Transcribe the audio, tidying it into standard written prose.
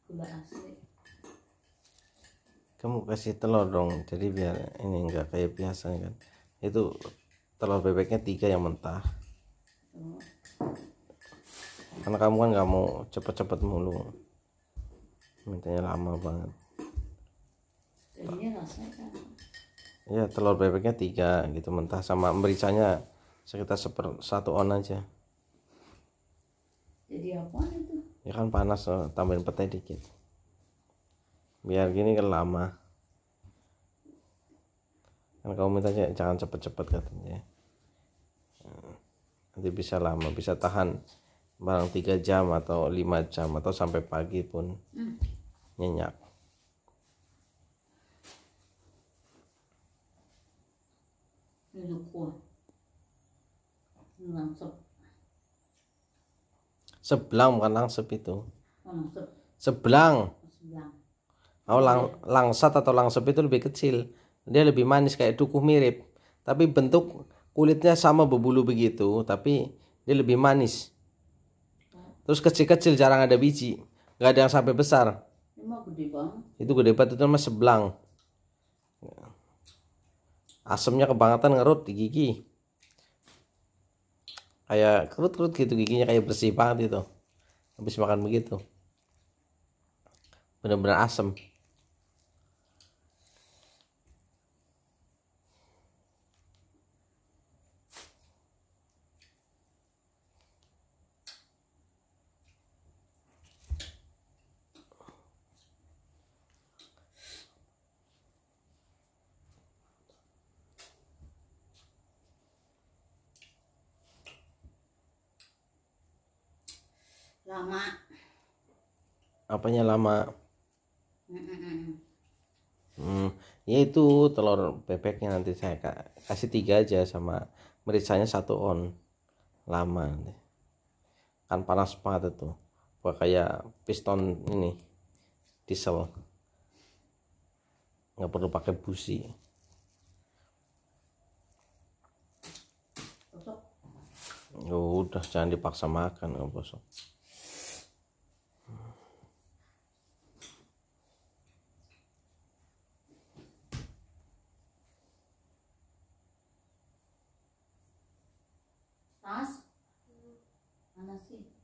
gula asli. Kamu kasih telur dong, jadi biar ini enggak kayak biasa kan. Itu telur bebeknya 3 yang mentah. Oh, Karena kamu kan nggak mau cepet-cepet mulu, mintanya lama banget. jadinya rasanya kan Ya telur bebeknya 3 gitu mentah, sama mericanya sekitar 1 on aja. jadi apaan itu? Ya kan panas, tambahin petai dikit. Biar gini kan lama. Kan kamu mintanya jangan cepet-cepet katanya. Nanti bisa lama, bisa tahan barang 3 jam atau 5 jam atau sampai pagi pun nyenyak. Ini kuah langsep. Sebelang bukan langsep itu. Langsep Sebelang. sebelah. Oh, langsat atau langsep itu lebih kecil. Dia lebih manis kayak dukuh mirip. Tapi bentuk kulitnya sama berbulu begitu, tapi dia lebih manis. Terus kecil-kecil, jarang ada biji. Gak ada yang sampai besar. Ini mah gede banget. Itu gede banget, itu namanya sebelang. Asemnya kebangetan, ngerut di gigi. Kayak kerut-kerut gitu giginya, kayak bersih banget itu. Habis makan begitu. Bener-bener asem. Lama. Apanya lama? Ya itu telur bebeknya nanti saya kasih 3 aja, sama mericanya 1 on. Lama nanti. Kan panas banget itu. Buat kayak piston ini diesel. Nggak perlu pakai busi. Gosok. Udah, jangan dipaksa makan, nggak bosok. Tas mana sih?